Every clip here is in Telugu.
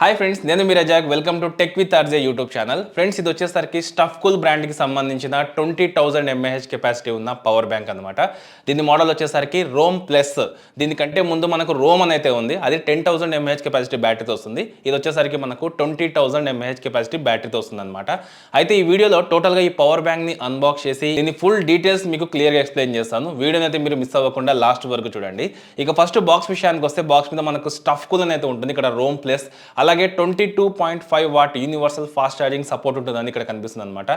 హాయ్ ఫ్రెండ్స్, నేను మీ Razak. Welcome to tech with RJ YouTube channel. Friends, ఇది వచ్చేసరికి స్టఫ్ కూల్ బ్రాండ్కి సంబంధించిన 20,000 mAh కెపాసిటీ ఉన్న పవర్ బ్యాంక్ అనమాట. దీని మోడల్ వచ్చేసరికి రోమ్ ప్లస్. దీనికంటే ముందు మనకు రోమ్ అని అయితే ఉంది, అది 10,000 mAh కెపాసిటీ బ్యాటరీతో వస్తుంది. ఇది వచ్చేసరికి మనకు 20,000 mAh కెపాసిటీ బ్యాటరీతో వస్తుంది అనమాట. అయితే ఈ వీడియోలో టోటల్గా ఈ పవర్ బ్యాంక్ని అన్బాక్స్ చేసి దీని ఫుల్ డీటెయిల్స్ మీకు క్లియర్గా ఎక్స్ప్లెయిన్ చేస్తాను. వీడియోని అయితే మీరు మిస్ అవ్వకుండా లాస్ట్ వరకు చూడండి. ఇక ఫస్ట్ బాక్స్ విషయానికి వస్తే, బాక్స్ మీద మనకు స్టఫ్ కూల్ అని అయితే ఉంటుంది. ఇక్కడ రోమ్ ప్లస్, అలాగే 22.5 what universal fast charging support ఉంటుందని ఇక్కడ కనిపిస్తుంది అనమాట.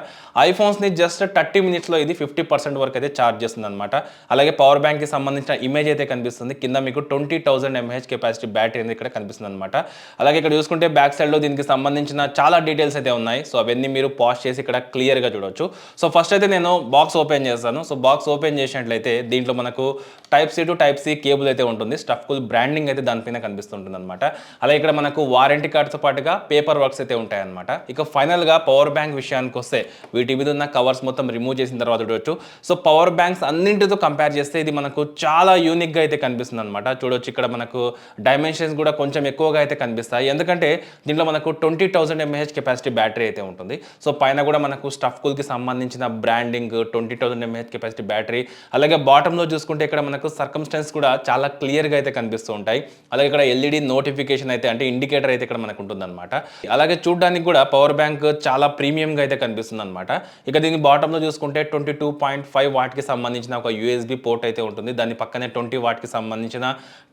ఐఫోన్స్ని జస్ట్ 30 మినిట్స్లో ఇది 50% వరకు అయితే ఛార్జ్ చేస్తుంది అనమాట. అలాగే పవర్ బ్యాంక్కి సంబంధించిన ఇమేజ్ అయితే కనిపిస్తుంది. కింద మీకు 20,000 mAh కెపాసిటీ బ్యాటరీ అనేది ఇక్కడ కనిపిస్తుంది అనమాట. అలాగే ఇక్కడ చూసుకుంటే బ్యాక్ సైడ్లో దీనికి సంబంధించిన చాలా డీటెయిల్స్ అయితే ఉన్నాయి. సో అవన్నీ మీరు పాజ్ చేసి ఇక్కడ క్లియర్గా చూడవచ్చు. సో ఫస్ట్ అయితే నేను బాక్స్ ఓపెన్ చేస్తాను. సో బాక్స్ ఓపెన్ చేసినట్లయితే దీంట్లో మనకు type C to type C cable అయితే ఉంటుంది. స్టఫ్ కూల్ బ్రాండింగ్ అయితే దానిపైన కనిపిస్తుంటుంది అనమాట. అలాగే ఇక్కడ మనకు వారంటీ కార్డ్తో పాటుగా పేపర్ వర్క్స్ అయితే ఉంటాయన్నమాట. ఇక ఫైనల్గా పవర్ బ్యాంక్ విషయానికి వస్తే, వీటి మీద ఉన్న కవర్స్ మొత్తం రిమూవ్ చేసిన తర్వాత చూడవచ్చు. సో పవర్ బ్యాంక్స్ అన్నింటితో కంపేర్ చేస్తే ఇది మనకు చాలా యూనిక్గా అయితే కనిపిస్తుంది అనమాట. చూడవచ్చు, ఇక్కడ మనకు డైమెన్షన్స్ కూడా కొంచెం ఎక్కువగా అయితే కనిపిస్తాయి. ఎందుకంటే దీంట్లో మనకు 20,000 mAh కెపాసిటీ బ్యాటరీ అయితే ఉంటుంది. సో పైన కూడా మనకు స్టఫ్ కూల్కి సంబంధించిన బ్రాండింగ్, 20,000 mAh కెపాసిటీ బ్యాటరీ. అలాగే బాటంలో చూసుకుంటే ఇక్కడ మనకు సర్కమ్స్టెన్స్ కూడా చాలా క్లియర్గా అయితే కనిపిస్తూ ఉంటాయి. అలాగే ఇక్కడ ఎల్ఈడి నోటిఫికేషన్ అయితే, అంటే ఇండికేటర్ అయితే ఇక్కడ మనకు ఉంటుంది అనమాట. అలాగే చూడడానికి కూడా పవర్ బ్యాంక్ చాలా ప్రీమియంగా అయితే కనిపిస్తుంది అనమాట. ఇక దీని బాటంలో చూసుకుంటే 22.5 వాట్కి సంబంధించిన ఒక యూఎస్బి పోర్ట్ అయితే ఉంటుంది. దాని పక్కనే 20 వాట్కి సంబంధించిన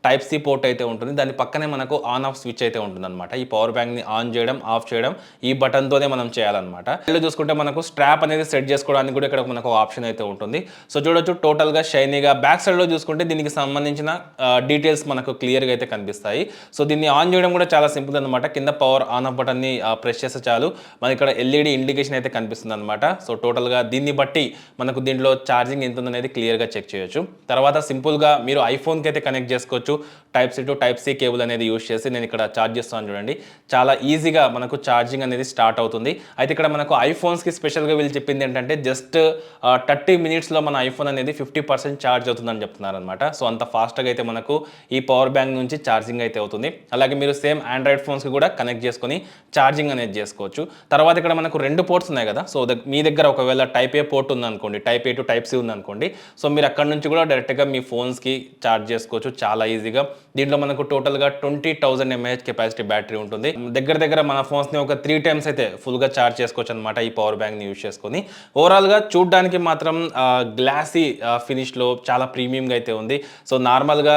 టైప్ సి పోర్ట్ అయితే ఉంటుంది. దాని పక్కనే మనకు ఆన్ ఆఫ్ స్విచ్ అయితే ఉంటుంది అనమాట. ఈ పవర్ బ్యాంక్ని ఆన్ చేయడం, ఆఫ్ చేయడం ఈ బటన్తోనే మనం చేయాలన్నమాట. ఇలా చూసుకుంటే మనకు స్ట్రాప్ అనేది సెట్ చేసుకోవడానికి కూడా ఇక్కడ మనకు ఆప్షన్ అయితే ఉంటుంది. సో చూడొచ్చు, టోటల్గా షైనీగా. బ్యాక్ సైడ్లో చూసుకుంటే దీనికి సంబంధించిన డీటెయిల్స్ మనకు క్లియర్గా అయితే కనిపిస్తాయి. సో దీన్ని ఆన్ చేయడం కూడా చాలా సింపుల్ అనమాట. కింద పవర్ ఆన్ ఆఫ్ బటన్ని ప్రెస్ చేస్తే చాలు మనకి ఇక్కడ ఎల్ఈడి ఇండికేషన్ అయితే కనిపిస్తుంది అనమాట. సో టోటల్గా దీన్ని బట్టి మనకు దీంట్లో ఛార్జింగ్ ఎంత ఉందనేది క్లియర్గా చెక్ చేయొచ్చు. తర్వాత సింపుల్గా మీరు ఐఫోన్కి అయితే కనెక్ట్ చేసుకోవచ్చు. Type C to type C cable అనేది యూజ్ చేసి నేను ఇక్కడ ఛార్జ్ చేస్తాను. చూడండి, చాలా ఈజీగా మనకు ఛార్జింగ్ అనేది స్టార్ట్ అవుతుంది. అయితే ఇక్కడ మనకు ఐఫోన్స్కి స్పెషల్గా వీళ్ళు చెప్పింది ఏంటంటే, జస్ట్ 30 మినిట్స్లో మన ఐఫోన్ అనేది 50% ఛార్జ్ అవుతుందని చెప్తున్నారు అనమాట. సో అంత ఫాస్ట్గా అయితే మనకు ఈ పవర్ బ్యాంక్ నుంచి ఛార్జింగ్ అయితే అవుతుంది. అలాగే మీరు సేమ్ ఆండ్రాయిడ్ ఫోన్స్కి కూడా కనెక్ట్ చేసుకొని ఛార్జింగ్ అనేది చేసుకోవచ్చు. తర్వాత ఇక్కడ మనకు 2 పోర్ట్స్ ఉన్నాయి కదా. సో మీ దగ్గర ఒకవేళ టైప్ ఏ పోర్ట్ ఉందనుకోండి, type A to type C ఉందనుకోండి, సో మీరు అక్కడ నుంచి కూడా డైరెక్ట్గా మీ ఫోన్స్కి ఛార్జ్ చేసుకోవచ్చు చాలా ఈజీగా. దీంట్లో మనకు టోటల్గా 20,000 mAh కెపాసిటీ బ్యాటరీ ఉంటుంది. దగ్గర మన ఫోన్స్ని ఒక 3 టైమ్స్ అయితే ఫుల్గా ఛార్జ్ చేసుకోవచ్చు అనమాట ఈ పవర్ బ్యాంక్ని యూజ్ చేసుకొని. ఓవరాల్గా చూడడానికి మాత్రం గ్లాసీ ఫినిష్లో చాలా ప్రీమియంగా అయితే ఉంది. సో నార్మల్గా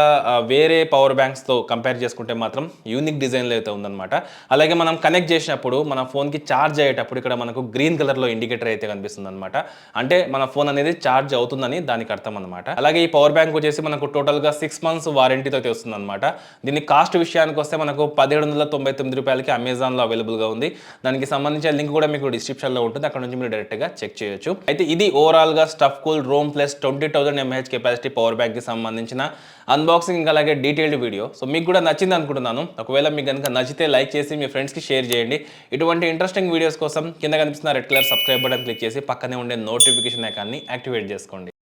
వేరే పవర్ బ్యాంక్స్తో కంపేర్ చేసుకుంటే మాత్రం యూనిక్ డిజైన్లో అయితే ఉందన్నమాట. అలాగే మనం కనెక్ట్ చేసినప్పుడు మన ఫోన్కి ఛార్జ్ అయ్యేటప్పుడు ఇక్కడ మనకు గ్రీన్ కలర్లో ఇండికేటర్ అయితే కనిపిస్తుంది అనమాట. అంటే మన ఫోన్ అనేది ఛార్జ్ అవుతుందని దానికి అర్థం అనమాట. అలాగే ఈ పవర్ బ్యాంక్ వచ్చేసి మనకు టోటల్గా 6 months వారంటీతో అయితే వస్తుంది అనమాట. దీని కాస్ట్ విషయానికి వస్తే మనకు 1,799 రూపాయలకి అమెజాన్లో అవైలబుల్గా ఉంది. దానికి సంబంధించిన లింక్ కూడా మీకు డిస్క్రిప్షన్లో ఉంటుంది, అక్కడ నుంచి మీరు డైరెక్ట్గా చెక్ చేయొచ్చు. అయితే ఇది ఓవరాల్గా stuff cool Rome plus 20,000 mAh capacity power బ్యాంక్కి సంబంధించిన అన్బాక్సింగ్, అలాగే డీటెయిల్డ్ వీడియో. సో మీకు కూడా నచ్చింది అనుకుంటున్నాను. ఒకవేళ మీకు కనుక నచ్చితే లైక్ చేసి మీ ఫ్రెండ్స్కి షేర్ చేయండి. ఇటువంటి ఇంట్రెస్టింగ్ వీడియోస్ కోసం కింద కనిపిస్తున్న red colour subscribe button click చేసి పక్కనే ఉండే నోటిఫికేషన్ ఐకాన్ని యాక్టివేట్ చేసుకోండి.